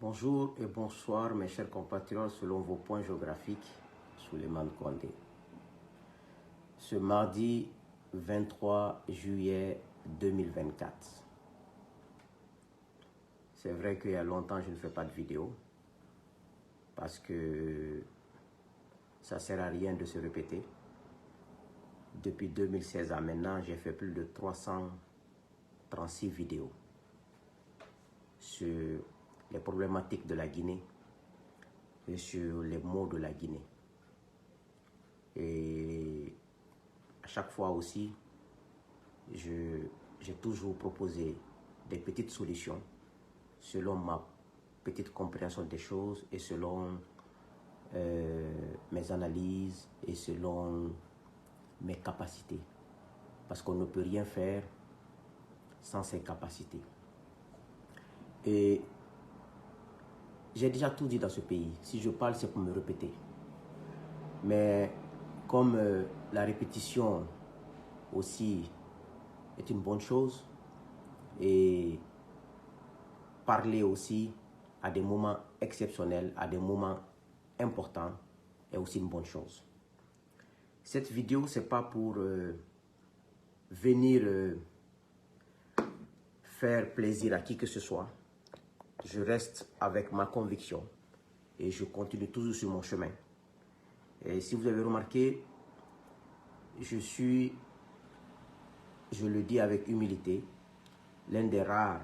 Bonjour et bonsoir mes chers compatriotes selon vos points géographiques, Souleymane Kondé. Ce mardi 23 juillet 2024. C'est vrai qu'il y a longtemps je ne fais pas de vidéo parce que ça ne sert à rien de se répéter. Depuis 2016 à maintenant, j'ai fait plus de 336 vidéos sur les problématiques de la Guinée et sur les maux de la Guinée. Et à chaque fois aussi, j'ai toujours proposé des petites solutions selon ma petite compréhension des choses et selon mes analyses et selon mes capacités. Parce qu'on ne peut rien faire sans ses capacités. Et j'ai déjà tout dit dans ce pays. Si je parle, c'est pour me répéter. Mais comme la répétition aussi est une bonne chose, et parler aussi à des moments exceptionnels, à des moments importants, est aussi une bonne chose. Cette vidéo, ce n'est pas pour venir faire plaisir à qui que ce soit. Je reste avec ma conviction et je continue toujours sur mon chemin. Et si vous avez remarqué, je le dis avec humilité, l'un des rares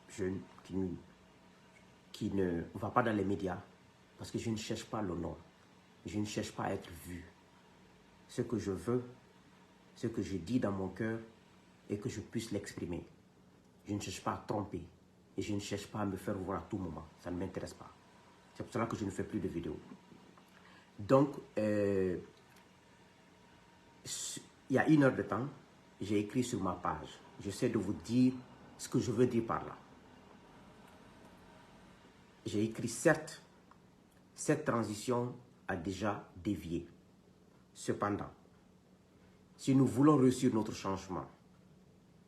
jeunes qui ne va pas dans les médias parce que je ne cherche pas l'honneur, je ne cherche pas à être vu. Ce que je veux, ce que je dis dans mon cœur et que je puisse l'exprimer. Je ne cherche pas à tromper. Et je ne cherche pas à me faire voir à tout moment. Ça ne m'intéresse pas. C'est pour cela que je ne fais plus de vidéos. Donc, il y a 1 heure de temps, j'ai écrit sur ma page. J'essaie de vous dire ce que je veux dire par là. J'ai écrit, certes, cette transition a déjà dévié. Cependant, si nous voulons réussir notre changement,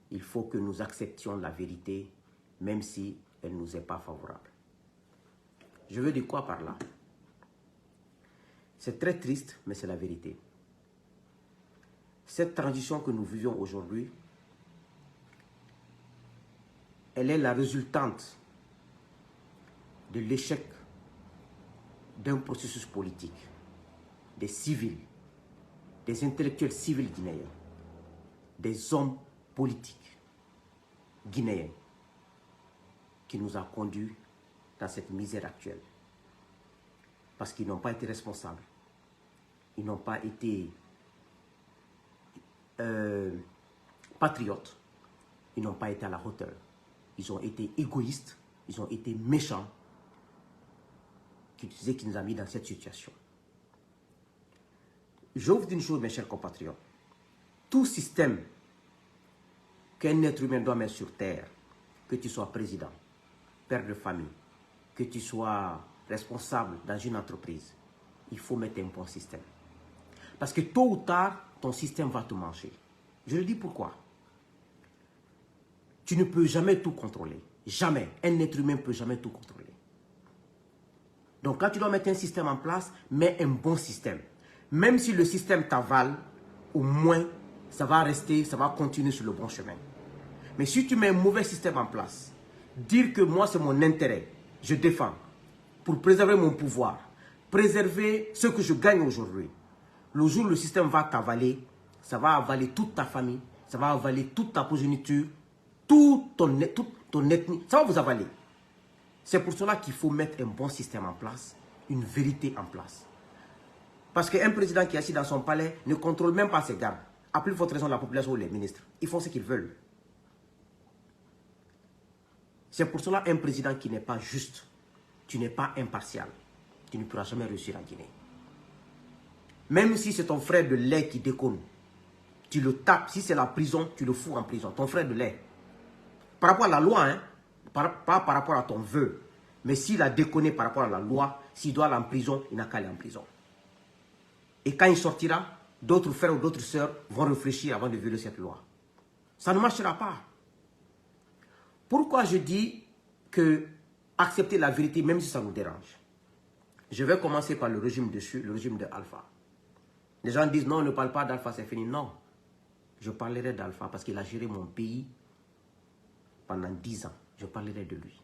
il faut que nous acceptions la vérité même si elle ne nous est pas favorable. Je veux dire quoi par là? C'est très triste, mais c'est la vérité. Cette transition que nous vivons aujourd'hui, elle est la résultante de l'échec d'un processus politique, des civils, des intellectuels civils guinéens, des hommes politiques guinéens, qui nous a conduits dans cette misère actuelle. Parce qu'ils n'ont pas été responsables. Ils n'ont pas été patriotes. Ils n'ont pas été à la hauteur. Ils ont été égoïstes. Ils ont été méchants. Qui nous a mis dans cette situation. Je vous dis une chose, mes chers compatriotes. Tout système qu'un être humain doit mettre sur terre, que tu sois président, père de famille, que tu sois responsable dans une entreprise, il faut mettre un bon système. Parce que tôt ou tard, ton système va te manger. Je le dis pourquoi. Tu ne peux jamais tout contrôler. Jamais. Un être humain ne peut jamais tout contrôler. Donc quand tu dois mettre un système en place, mets un bon système. Même si le système t'avale, au moins, ça va rester, ça va continuer sur le bon chemin. Mais si tu mets un mauvais système en place, dire que moi c'est mon intérêt, je défends, pour préserver mon pouvoir, préserver ce que je gagne aujourd'hui. Le jour où le système va t'avaler, ça va avaler toute ta famille, ça va avaler toute ta progéniture, toute ton ethnie, ça va vous avaler. C'est pour cela qu'il faut mettre un bon système en place, une vérité en place. Parce qu'un président qui est assis dans son palais ne contrôle même pas ses gardes. À plus forte raison la population ou les ministres. Ils font ce qu'ils veulent. C'est pour cela un président qui n'est pas juste, tu n'es pas impartial, tu ne pourras jamais réussir en Guinée. Même si c'est ton frère de lait qui déconne, tu le tapes, si c'est la prison, tu le fous en prison, ton frère de lait. Par rapport à la loi, hein, pas par rapport à ton vœu, mais s'il a déconné par rapport à la loi, s'il doit aller en prison, il n'a qu'à aller en prison. Et quand il sortira, d'autres frères ou d'autres sœurs vont réfléchir avant de violer cette loi. Ça ne marchera pas. Pourquoi je dis que accepter la vérité même si ça nous dérange. Je vais commencer par le régime dessus, le régime de Alpha. Les gens disent non, on ne parle pas d'Alpha, c'est fini. Non, je parlerai d'Alpha parce qu'il a géré mon pays pendant 10 ans. Je parlerai de lui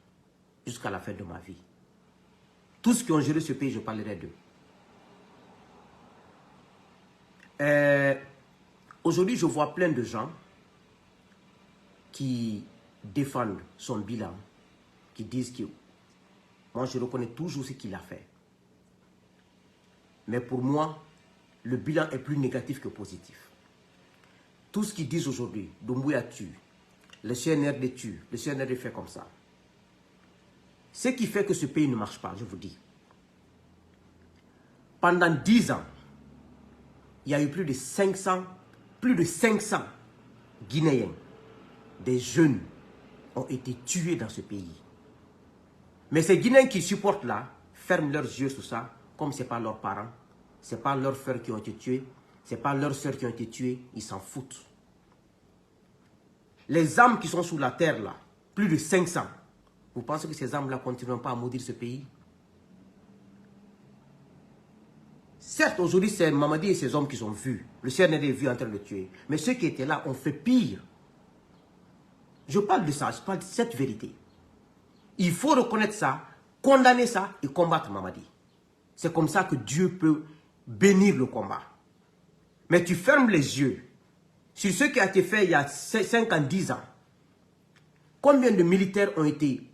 jusqu'à la fin de ma vie. Tous ceux qui ont géré ce pays, je parlerai d'eux. Aujourd'hui, je vois plein de gens qui défendent son bilan, qui disent que moi, je reconnais toujours ce qu'il a fait. Mais pour moi, le bilan est plus négatif que positif. Tout ce qu'ils disent aujourd'hui, Doumbouya tue, le CNRD tue, le CNRD fait comme ça. Ce qui fait que ce pays ne marche pas, je vous dis. Pendant 10 ans, il y a eu plus de 500 Guinéens, des jeunes, ont été tués dans ce pays. Mais ces Guinéens qui supportent là, ferment leurs yeux sur ça, comme ce n'est pas leurs parents, ce n'est pas leurs frères qui ont été tués, ce n'est pas leurs soeurs qui ont été tuées, ils s'en foutent. Les âmes qui sont sous la terre là, plus de 500, vous pensez que ces âmes-là ne continueront pas à maudire ce pays? Certes, aujourd'hui, c'est Mamadi et ses hommes qui sont vus. Le CNRD est vu en train de le tuer. Mais ceux qui étaient là ont fait pire. Je parle de ça, je parle de cette vérité. Il faut reconnaître ça, condamner ça et combattre Mamadi. C'est comme ça que Dieu peut bénir le combat. Mais tu fermes les yeux sur ce qui a été fait il y a 5 ans, 10 ans. Combien de militaires ont été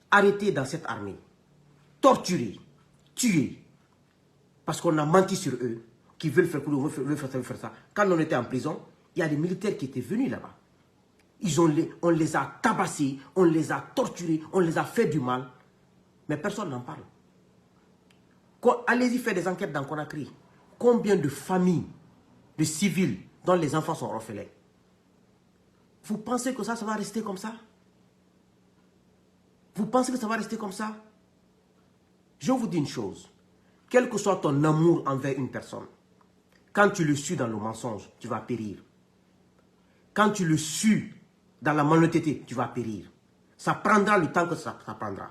arrêtés dans cette armée, torturés, tués, parce qu'on a menti sur eux, qui veulent faire ça. Quand on était en prison, il y a des militaires qui étaient venus là-bas. On les a tabassés, on les a torturés, on les a fait du mal. Mais personne n'en parle. Allez-y faire des enquêtes dans Conakry. Combien de familles, de civils, dont les enfants sont orphelins? Vous pensez que ça va rester comme ça? Vous pensez que ça va rester comme ça? Je vous dis une chose. Quel que soit ton amour envers une personne, quand tu le sues dans le mensonge, tu vas périr. Quand tu le sues dans la malhonnêteté, tu vas périr. Ça prendra le temps que ça prendra.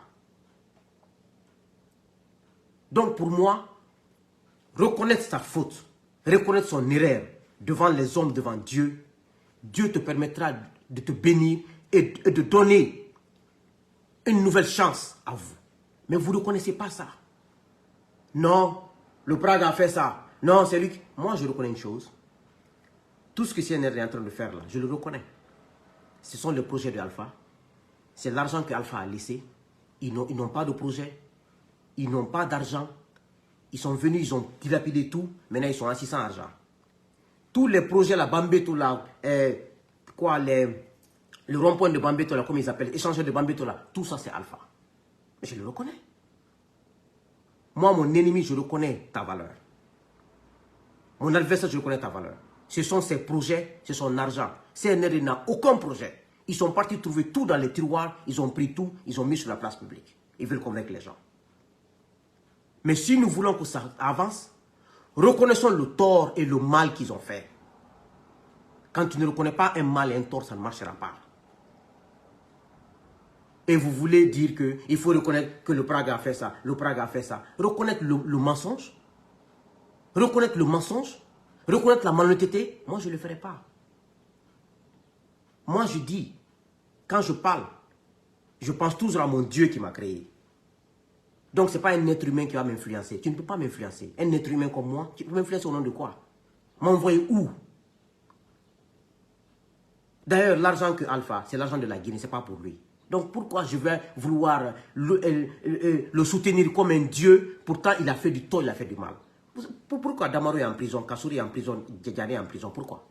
Donc pour moi, reconnaître sa faute, reconnaître son erreur devant les hommes, devant Dieu, Dieu te permettra de te bénir et de donner une nouvelle chance à vous. Mais vous ne reconnaissez pas ça. Non, le Prague a fait ça. Non, c'est lui qui... Moi, je reconnais une chose. Tout ce que CNR est en train de faire là, je le reconnais. Ce sont les projets de Alpha. C'est l'argent que Alpha a laissé. Ils n'ont pas de projet. Ils n'ont pas d'argent. Ils sont venus, ils ont dilapidé tout. Maintenant, ils sont assis sans argent. Tous les projets, la Bambeto, là, le rond-point de Bambeto, là, comme ils appellent, échangeur de Bambeto, là, tout ça, c'est Alpha. Mais je le reconnais. Moi, mon ennemi, je reconnais ta valeur. Mon adversaire, je reconnais ta valeur. Ce sont ses projets, c'est son argent. CNR n'a aucun projet. Ils sont partis trouver tout dans les tiroirs, ils ont pris tout, ils ont mis sur la place publique. Ils veulent convaincre les gens. Mais si nous voulons que ça avance, reconnaissons le tort et le mal qu'ils ont fait. Quand tu ne reconnais pas un mal et un tort, ça ne marchera pas. Et vous voulez dire qu'il faut reconnaître que le Prague a fait ça, le Prague a fait ça. Reconnaître le mensonge, reconnaître le mensonge, reconnaître la malhonnêteté, moi je ne le ferai pas. Moi je dis, quand je parle, je pense toujours à mon Dieu qui m'a créé. Donc ce n'est pas un être humain qui va m'influencer. Tu ne peux pas m'influencer. Un être humain comme moi, tu peux m'influencer au nom de quoi? M'envoyer où? D'ailleurs, l'argent que Alpha, c'est l'argent de la Guinée, ce n'est pas pour lui. Donc pourquoi je vais vouloir le soutenir comme un Dieu? Pourtant, il a fait du tort, il a fait du mal. Pourquoi Damaro est en prison, Kassouri est en prison, Djadjane est en prison? Pourquoi?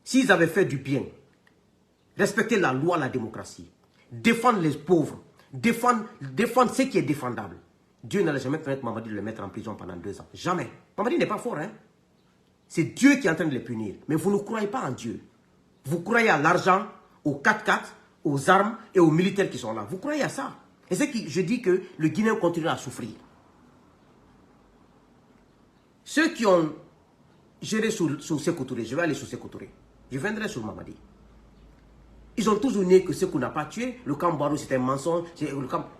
S'ils avaient fait du bien, respecter la loi, la démocratie, défendre les pauvres, défendre ce qui est défendable, Dieu n'allait jamais permettre Mamadi de le mettre en prison pendant 2 ans. Jamais. Mamadi n'est pas fort, hein? C'est Dieu qui est en train de les punir. Mais vous ne croyez pas en Dieu. Vous croyez à l'argent, aux 4x4, aux armes et aux militaires qui sont là. Vous croyez à ça. Et c'est que je dis que le Guinéen continue à souffrir. Ceux qui ont géré sur Sékou Touré, je vais aller sur Sékou Touré. Je viendrai sur Mamadi. Ils ont toujours nié que ce qu'on n'a pas tué, le camp Barreau c'est un mensonge,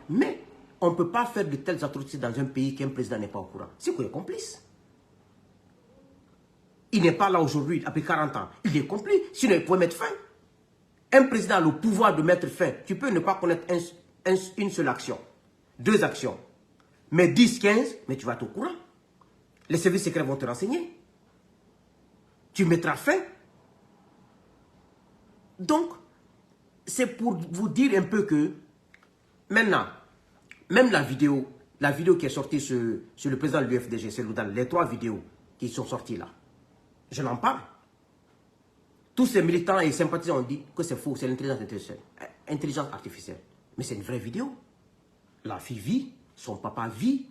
mais on ne peut pas faire de telles atrocités dans un pays qu'un président n'est pas au courant. C'est qu'on est complice. Il n'est pas là aujourd'hui, après 40 ans. Il est complice, sinon il pourrait mettre fin. Un président a le pouvoir de mettre fin. Tu peux ne pas connaître une seule action, 2 actions. Mais 10, 15, mais tu vas être au courant. Les services secrets vont te renseigner. Tu mettras fin. Donc, c'est pour vous dire un peu que, maintenant, même la vidéo qui est sortie sur le président de l'UFDG, c'est les 3 vidéos qui sont sorties là. Je n'en parle. Tous ces militants et sympathisants ont dit que c'est faux, c'est l'intelligence artificielle. Mais c'est une vraie vidéo. La fille vit, son papa vit.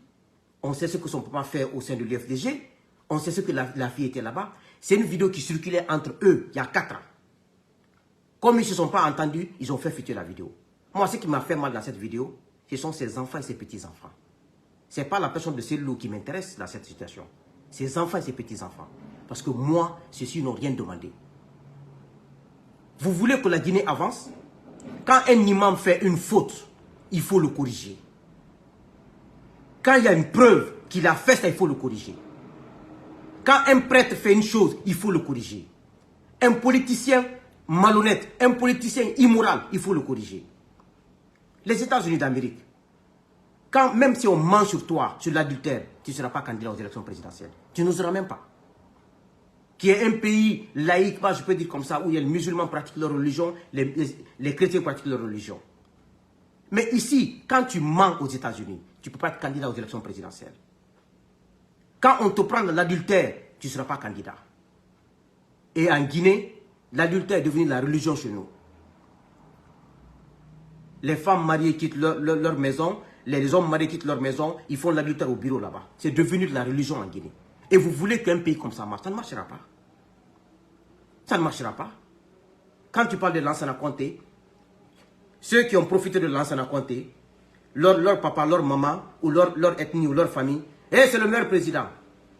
On sait ce que son papa fait au sein de l'UFDG. On sait ce que la fille était là-bas. C'est une vidéo qui circulait entre eux il y a 4 ans. Comme ils ne se sont pas entendus, ils ont fait fuiter la vidéo. Moi, ce qui m'a fait mal dans cette vidéo, ce sont ses enfants et ses petits-enfants. Ce n'est pas la personne de Cellou qui m'intéresse dans cette situation. Ses enfants et ses petits-enfants. Parce que moi, ceux-ci n'ont rien demandé. Vous voulez que la Guinée avance? Quand un imam fait une faute, il faut le corriger. Quand il y a une preuve qu'il a fait ça, il faut le corriger. Quand un prêtre fait une chose, il faut le corriger. Un politicien malhonnête, un politicien immoral, il faut le corriger. Les États-Unis d'Amérique, même si on ment sur toi, sur l'adultère, tu ne seras pas candidat aux élections présidentielles. Tu n'oseras même pas. Qui est un pays laïque, je peux dire comme ça, où il y a les musulmans pratiquent leur religion, les chrétiens pratiquent leur religion. Mais ici, quand tu mens aux États-Unis, tu ne peux pas être candidat aux élections présidentielles. Quand on te prend de l'adultère, tu ne seras pas candidat. Et en Guinée, l'adultère est devenu la religion chez nous. Les femmes mariées quittent leur maison, les hommes mariés quittent leur maison, ils font l'adultère au bureau là-bas. C'est devenu de la religion en Guinée. Et vous voulez qu'un pays comme ça marche, ça ne marchera pas. Ça ne marchera pas. Quand tu parles de Lansana Conté, ceux qui ont profité de Lansana Conté, leur papa, leur maman, ou leur ethnie, ou leur famille, c'est le meilleur président.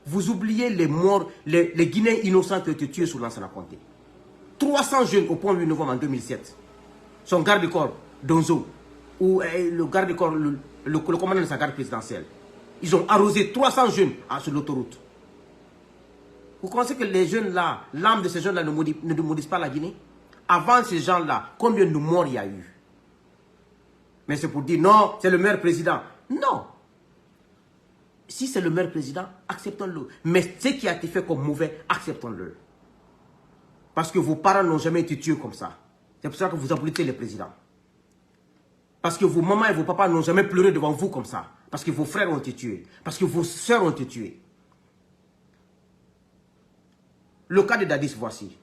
Vous oubliez les morts, les Guinéens innocents qui ont été tués sous Lansana Conté. 300 jeunes au point 8 novembre en 2007. Son garde-corps, Donzo, ou le garde-corps, le commandant de sa garde présidentielle. Ils ont arrosé 300 jeunes sur l'autoroute. Vous pensez que les jeunes là, l'âme de ces jeunes là ne maudissent pas la Guinée? Avant ces gens là, combien de morts il y a eu? Mais c'est pour dire non, c'est le meilleur président. Non. Si c'est le meilleur président, acceptons-le. Mais ce qui a été fait comme mauvais, acceptons-le. Parce que vos parents n'ont jamais été tués comme ça. C'est pour ça que vous applaudissez les présidents. Parce que vos mamans et vos papas n'ont jamais pleuré devant vous comme ça. Parce que vos frères ont été tués. Parce que vos soeurs ont été tuées. Le cas de Dadis, voici.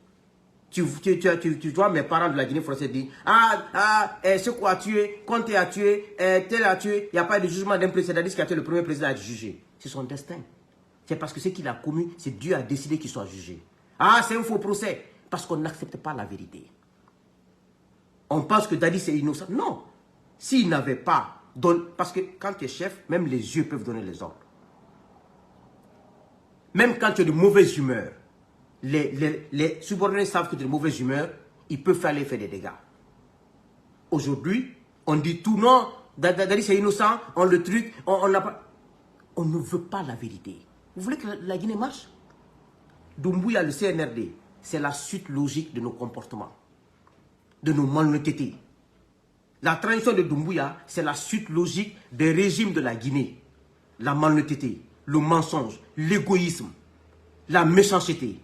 Tu vois mes parents de la Guinée française dire ce qu'on a tué, Conté a tué, tel a tué, il n'y a pas de jugement d'un président. Dadis qui a été le premier président à être jugé. C'est son destin. C'est parce que ce qu'il a commis, c'est Dieu a décidé qu'il soit jugé. C'est un faux procès. Parce qu'on n'accepte pas la vérité. On pense que Dadis est innocent. Non. S'il n'avait pas donné... Parce que quand tu es chef, même les yeux peuvent donner les ordres. Même quand tu es de mauvaise humeur, les subordonnés savent que tu es de mauvaise humeur, ils peuvent aller faire des dégâts. Aujourd'hui, on dit tout non, Dadis est innocent, on le truc, on ne veut pas la vérité. Vous voulez que la Guinée marche? Doumbouya, le CNRD, c'est la suite logique de nos comportements, de nos malhonnêtetés. La transition de Doumbouya, c'est la suite logique des régimes de la Guinée. La malhonnêteté, le mensonge, l'égoïsme, la méchanceté,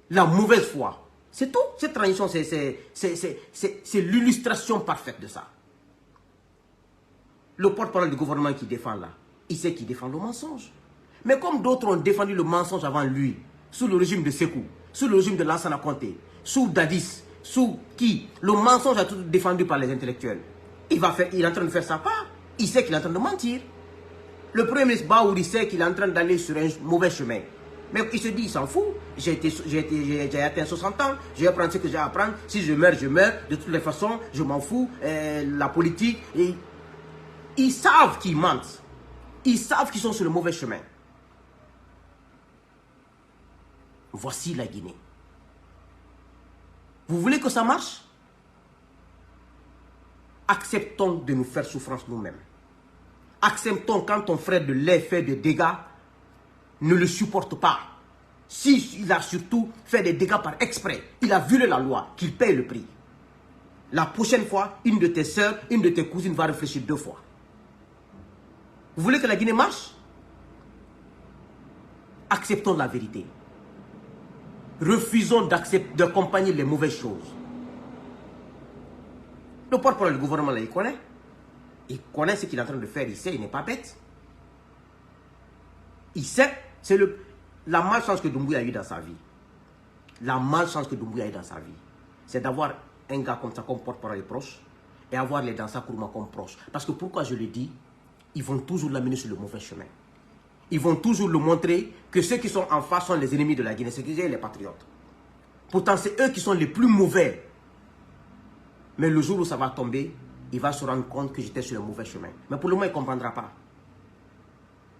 la mauvaise foi. C'est tout. Cette transition, c'est l'illustration parfaite de ça. Le porte-parole du gouvernement qui défend là, il sait qu'il défend le mensonge. Mais comme d'autres ont défendu le mensonge avant lui, sous le régime de Sékou, sous le régime de Lansana Conté, sous Dadis, sous qui le mensonge a tout défendu par les intellectuels. Il est en train de faire sa part. Il sait qu'il est en train de mentir. Le premier ministre Baouri sait qu'il est en train d'aller sur un mauvais chemin. Mais il se dit, il s'en fout. J'ai atteint 60 ans, je vais apprendre ce que j'ai à apprendre. Si je meurs, je meurs. De toutes les façons, je m'en fous. La politique. Ils savent qu'ils mentent. Ils savent qu'ils sont sur le mauvais chemin. Voici la Guinée. Vous voulez que ça marche? Acceptons de nous faire souffrance nous-mêmes. Acceptons quand ton frère de lait fait des dégâts, ne le supporte pas. S'il a surtout fait des dégâts par exprès, il a violé la loi, qu'il paye le prix. La prochaine fois, une de tes soeurs, une de tes cousines va réfléchir 2 fois. Vous voulez que la Guinée marche? Acceptons la vérité. Refusons d'accompagner les mauvaises choses. Le porte-parole du gouvernement, là, il connaît. Il connaît ce qu'il est en train de faire, il sait, il n'est pas bête. Il sait, c'est la malchance que Doumbouya a eu dans sa vie. La malchance que Doumbouya a eu dans sa vie, c'est d'avoir un gars comme ça comme porte-parole proche et avoir les Dansa Kourouma comme proche. Parce que pourquoi je le dis, ils vont toujours l'amener sur le mauvais chemin. Ils vont toujours le montrer que ceux qui sont en face sont les ennemis de la Guinée, c'est les patriotes. Pourtant, c'est eux qui sont les plus mauvais. Mais le jour où ça va tomber, il va se rendre compte que j'étais sur le mauvais chemin. Mais pour le moment, il ne comprendra pas.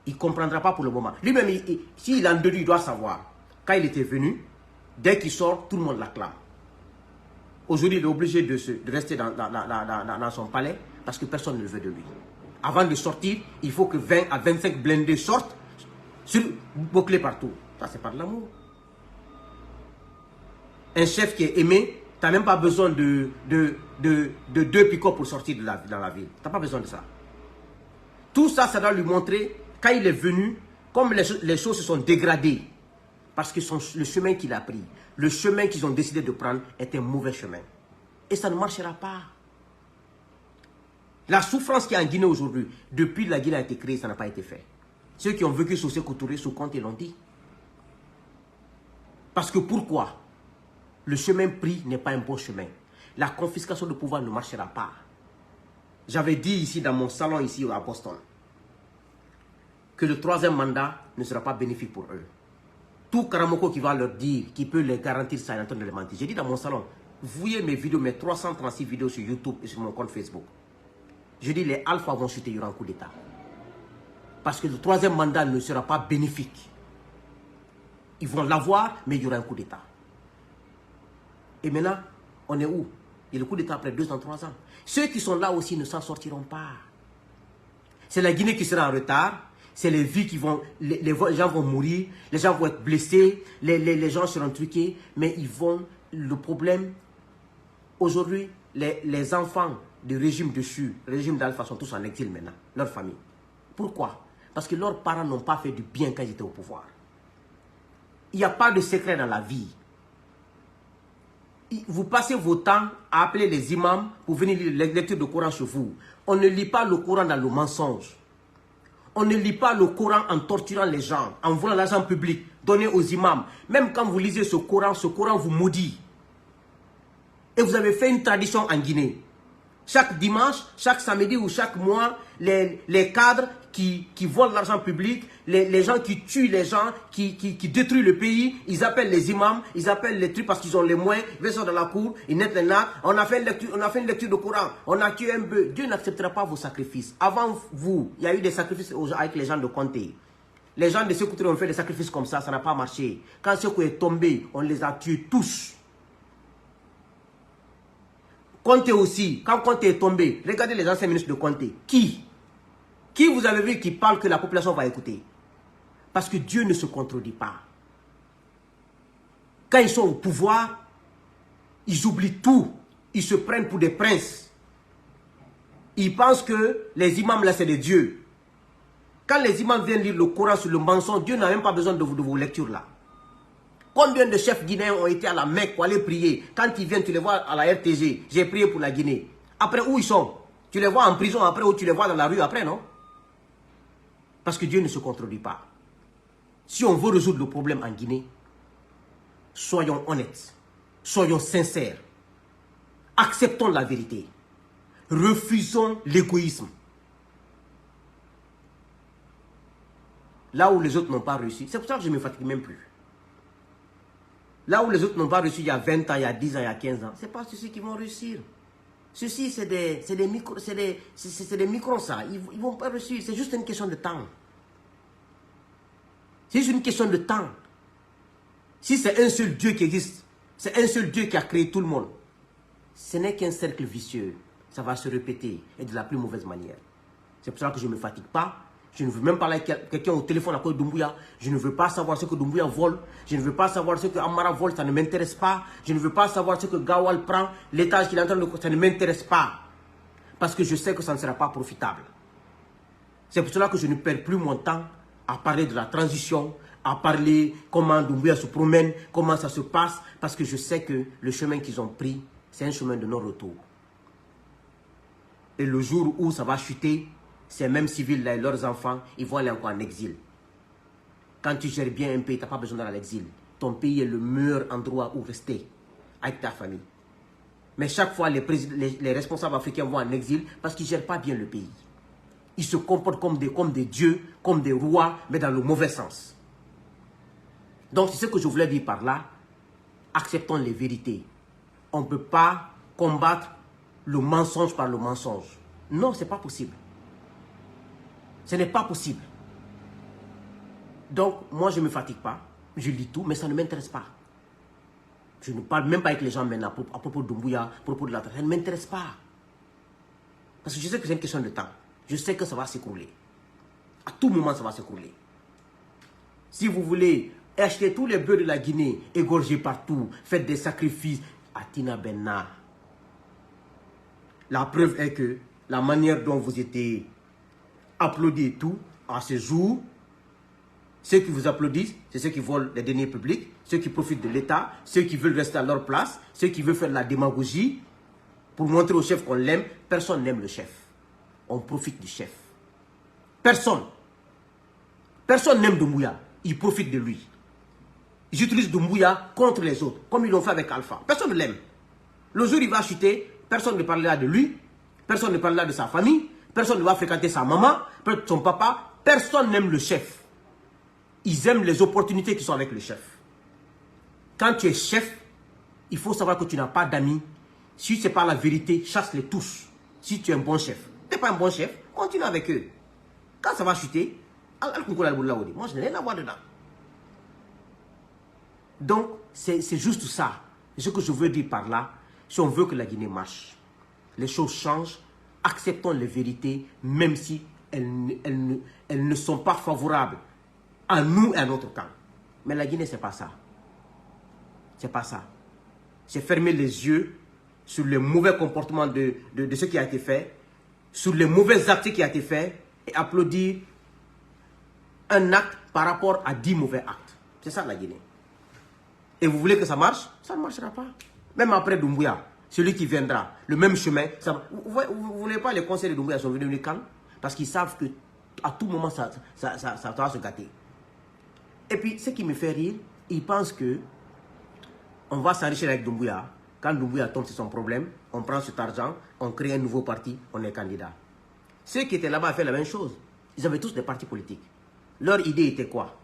Il ne comprendra pas pour le moment. Lui-même, s'il est en dehors, il doit savoir. Quand il était venu, dès qu'il sort, tout le monde l'acclame. Aujourd'hui, il est obligé de rester dans son palais parce que personne ne le veut de lui. Avant de sortir, il faut que 20 à 25 blindés sortent, bouclés partout. Ça, c'est pas de l'amour. Un chef qui est aimé, tu n'as même pas besoin de 2 pick-up pour sortir dans la ville. Tu n'as pas besoin de ça. Tout ça, ça doit lui montrer, quand il est venu, comme les choses se sont dégradées, parce que le chemin qu'il a pris, le chemin qu'ils ont décidé de prendre est un mauvais chemin. Et ça ne marchera pas. La souffrance qu'il y a en Guinée aujourd'hui, depuis que la Guinée a été créée, ça n'a pas été fait. Ceux qui ont vécu sous Sékou Touré, sous Conté, l'ont dit. Parce que pourquoi? Le chemin pris n'est pas un bon chemin. La confiscation de pouvoir ne marchera pas. J'avais dit ici dans mon salon ici à Boston que le 3e mandat ne sera pas bénéfique pour eux. Tout Karamoko qui va leur dire, qui peut les garantir ça, il est en train de les mentir. J'ai dit dans mon salon, vous voyez mes vidéos, mes 336 vidéos sur YouTube et sur mon compte Facebook. Je dis les alphas vont chuter, il y aura un coup d'État. Parce que le 3e mandat ne sera pas bénéfique. Ils vont l'avoir, mais il y aura un coup d'État. Et maintenant, on est où? Il y a le coup d'État après 2 ans, 3 ans. Ceux qui sont là aussi ne s'en sortiront pas. C'est la Guinée qui sera en retard. C'est les vies qui vont... Les gens vont mourir. Les gens vont être blessés. Les gens seront truqués. Mais ils vont... Le problème... Aujourd'hui, les enfants du régime dessus, le régime d'Alpha sont tous en exil maintenant. Leur famille. Pourquoi? Parce que leurs parents n'ont pas fait du bien quand ils étaient au pouvoir. Il n'y a pas de secret dans la vie. Vous passez vos temps à appeler les imams pour venir lire la lecture du Coran chez vous. On ne lit pas le Coran dans le mensonge. On ne lit pas le Coran en torturant les gens, en volant l'argent public donné aux imams. Même quand vous lisez ce Coran vous maudit. Et vous avez fait une tradition en Guinée. Chaque dimanche, chaque samedi ou chaque mois, les cadres qui volent l'argent public, les gens qui tuent les gens, qui détruisent le pays, ils appellent les imams, ils appellent les trucs parce qu'ils ont les moyens, ils sont dans la cour, ils nettent les nattes, on a fait une lecture de Coran, on a tué un bœuf. Dieu n'acceptera pas vos sacrifices. Avant vous, il y a eu des sacrifices avec les gens de Conté. Les gens de Sékou Touré ont fait des sacrifices comme ça n'a pas marché. Quand Sékou est tombé, on les a tués tous. Conté aussi, quand Conté est tombé, regardez les anciens ministres de Conté. Qui vous avez vu qui parle que la population va écouter? Parce que Dieu ne se contredit pas. Quand ils sont au pouvoir, ils oublient tout. Ils se prennent pour des princes. Ils pensent que les imams là c'est des dieux. Quand les imams viennent lire le Coran sur le mensonge, Dieu n'a même pas besoin de vos lectures là. Combien de chefs guinéens ont été à la Mecque pour aller prier? Quand ils viennent, tu les vois à la RTG. J'ai prié pour la Guinée. Après, où ils sont? Tu les vois en prison après ou tu les vois dans la rue après, non? Parce que Dieu ne se contredit pas. Si on veut résoudre le problème en Guinée, soyons honnêtes. Soyons sincères. Acceptons la vérité. Refusons l'égoïsme. Là où les autres n'ont pas réussi, c'est pour ça que je ne me fatigue même plus. Là où les autres n'ont pas réussi il y a 20 ans, il y a 10 ans, il y a 15 ans, ce n'est pas ceux-ci qui vont réussir. Ceux-ci, c'est des microns, ça. Ils ne vont pas réussir. C'est juste une question de temps. C'est juste une question de temps. Si c'est un seul Dieu qui existe, C'est un seul Dieu qui a créé tout le monde. Ce n'est qu'un cercle vicieux. Ça va se répéter et de la plus mauvaise manière. C'est pour ça que je ne me fatigue pas. Je ne veux même parler avec quelqu'un au téléphone à cause de Doumbouya. Je ne veux pas savoir ce que Doumbouya vole. Je ne veux pas savoir ce que Amara vole. Ça ne m'intéresse pas. Je ne veux pas savoir ce que Gawal prend. L'étage qu'il est en train de... Ça ne m'intéresse pas. Parce que je sais que ça ne sera pas profitable. C'est pour cela que je ne perds plus mon temps à parler de la transition, à parler comment Doumbouya se promène, comment ça se passe. Parce que je sais que le chemin qu'ils ont pris, c'est un chemin de non-retour. Et le jour où ça va chuter, ces mêmes civils-là et leurs enfants, ils vont aller encore en exil. Quand tu gères bien un pays, tu n'as pas besoin d'aller à l'exil. Ton pays est le meilleur endroit où rester avec ta famille. Mais chaque fois, les responsables africains vont en exil parce qu'ils ne gèrent pas bien le pays. Ils se comportent comme des dieux, comme des rois, mais dans le mauvais sens. Donc, c'est ce que je voulais dire par là. Acceptons les vérités. On ne peut pas combattre le mensonge par le mensonge. Non, ce n'est pas possible. Ce n'est pas possible. Donc, moi, je ne me fatigue pas. Je lis tout, mais ça ne m'intéresse pas. Je ne parle même pas avec les gens maintenant à propos de Doumbouya, à propos de la... Ça ne m'intéresse pas. Parce que je sais que c'est une question de temps. Je sais que ça va s'écrouler. À tout moment, ça va s'écrouler. Si vous voulez acheter tous les bœufs de la Guinée, égorger partout, faites des sacrifices, Atina Benna. La preuve est que la manière dont vous étiez applaudis et tout, à ce jour, ceux qui vous applaudissent, c'est ceux qui volent les deniers publics, ceux qui profitent de l'État, ceux qui veulent rester à leur place, ceux qui veulent faire de la démagogie pour montrer au chef qu'on l'aime. Personne n'aime le chef. On profite du chef. Personne. Personne n'aime Doumbouya. Ils profitent de lui. Ils utilisent Doumbouya contre les autres, comme ils l'ont fait avec Alpha. Personne ne l'aime. Le jour où il va chuter, personne ne parlera de lui, personne ne parlera de sa famille, personne ne va fréquenter sa maman, son papa. Personne n'aime le chef. Ils aiment les opportunités qui sont avec le chef. Quand tu es chef, il faut savoir que tu n'as pas d'amis. Si ce n'est pas la vérité, chasse-les tous. Si tu es un bon chef. Tu n'es pas un bon chef, continue avec eux. Quand ça va chuter, moi je n'ai rien à voir dedans. Donc, c'est juste ça. Ce que je veux dire par là, si on veut que la Guinée marche, les choses changent, acceptons les vérités, même si elles ne sont pas favorables à nous et à notre camp. Mais la Guinée, c'est pas ça. C'est pas ça. C'est fermer les yeux sur les mauvais comportements de ce qui a été fait, sur les mauvais actes qui ont été faits, et applaudir un acte par rapport à 10 mauvais actes. C'est ça la Guinée. Et vous voulez que ça marche? Ça ne marchera pas. Même après Doumbouya, celui qui viendra, le même chemin. Vous ne voulez pas les conseils de Doumbouya sont venus calmes? Parce qu'ils savent qu'à tout moment, ça va se gâter. Et puis, ce qui me fait rire, ils pensent que on va s'enrichir avec Doumbouya. Quand Doumbouya tombe, c'est son problème. On prend cet argent, on crée un nouveau parti, on est candidat. Ceux qui étaient là-bas ont fait la même chose. Ils avaient tous des partis politiques. Leur idée était quoi?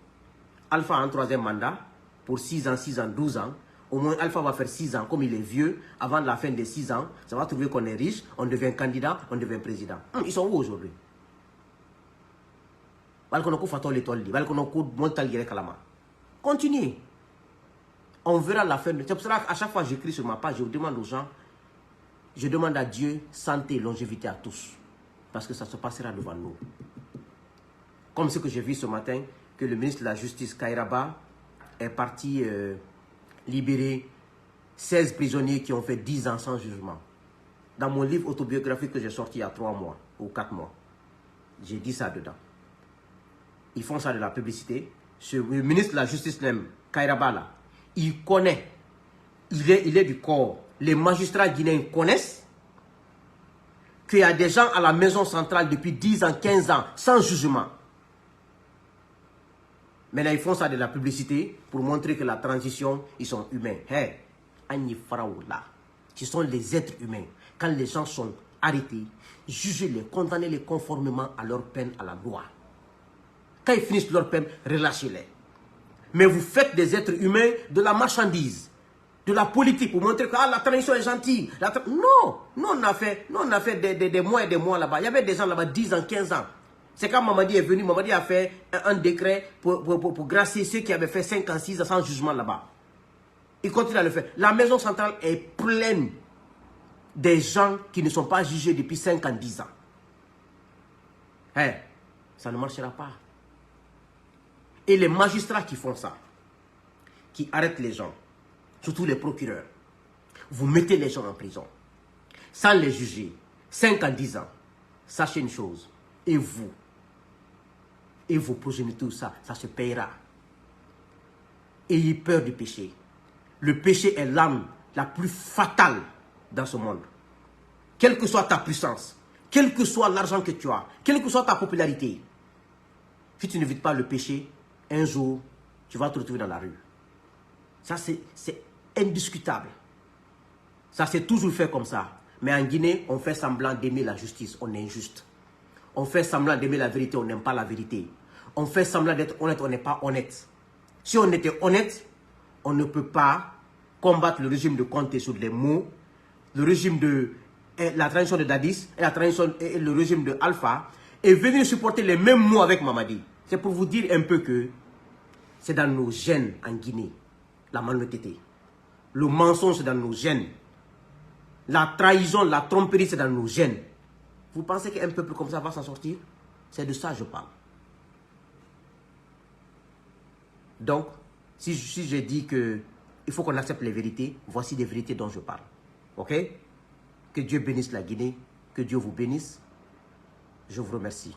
Alpha a un 3e mandat pour 6 ans, 6 ans, 12 ans. Au moins, Alpha va faire 6 ans. Comme il est vieux, avant la fin des 6 ans, ça va trouver qu'on est riche, on devient candidat, on devient président. Ils sont où aujourd'hui? Continuez. On verra la fin. C'est pour ça qu'à chaque fois que j'écris sur ma page, je demande aux gens, je demande à Dieu santé et longévité à tous. Parce que ça se passera devant nous. Comme ce que j'ai vu ce matin, que le ministre de la Justice, Kairaba, est parti libérer 16 prisonniers qui ont fait 10 ans sans jugement. Dans mon livre autobiographique que j'ai sorti il y a 3 mois ou 4 mois, j'ai dit ça dedans. Ils font ça de la publicité. Le ministre de la Justice même, Kairaba là, il connaît, il est du corps. Les magistrats guinéens connaissent qu'il y a des gens à la maison centrale depuis 10 ans, 15 ans, sans jugement. Maintenant, ils font ça de la publicité pour montrer que la transition, ils sont humains. Hey, Agni Faraoula, qui sont les êtres humains. Quand les gens sont arrêtés, jugez-les, condamnez-les conformément à leur peine, à la loi. Quand ils finissent leur peine, relâchez-les. Mais vous faites des êtres humains de la marchandise, de la politique, pour montrer que la transition est gentille. Non, on a fait des mois et des mois là-bas. Il y avait des gens là-bas 10 ans, 15 ans. C'est quand Mamadi est venu, Mamadi a fait un décret pour gracier ceux qui avaient fait 5 ans, 6 ans sans jugement là-bas. Ils continuent à le faire. La maison centrale est pleine des gens qui ne sont pas jugés depuis 5 ans, 10 ans. Hein, ça ne marchera pas. Et les magistrats qui font ça, qui arrêtent les gens, surtout les procureurs, vous mettez les gens en prison, sans les juger, 5 ans, 10 ans. Sachez une chose, et vous, et vos progénitures, ça se payera. Ayez peur du péché. Le péché est l'âme la plus fatale dans ce monde. Quelle que soit ta puissance, quel que soit l'argent que tu as, quelle que soit ta popularité, si tu n'évites pas le péché, un jour, tu vas te retrouver dans la rue. Ça, c'est indiscutable. Ça s'est toujours fait comme ça. Mais en Guinée, on fait semblant d'aimer la justice, on est injuste. On fait semblant d'aimer la vérité, on n'aime pas la vérité. On fait semblant d'être honnête, on n'est pas honnête. Si on était honnête, on ne peut pas combattre le régime de Conté sur les mots, le régime de la transition de Dadis et le régime de Alpha, et venir supporter les mêmes mots avec Mamadi. C'est pour vous dire un peu que c'est dans nos gènes en Guinée, la malhonnêteté. Le mensonge, c'est dans nos gènes. La trahison, la tromperie, c'est dans nos gènes. Vous pensez qu'un peuple comme ça va s'en sortir? C'est de ça que je parle. Donc, si j'ai dit qu'il faut qu'on accepte les vérités, voici des vérités dont je parle. Ok? Que Dieu bénisse la Guinée, que Dieu vous bénisse. Je vous remercie.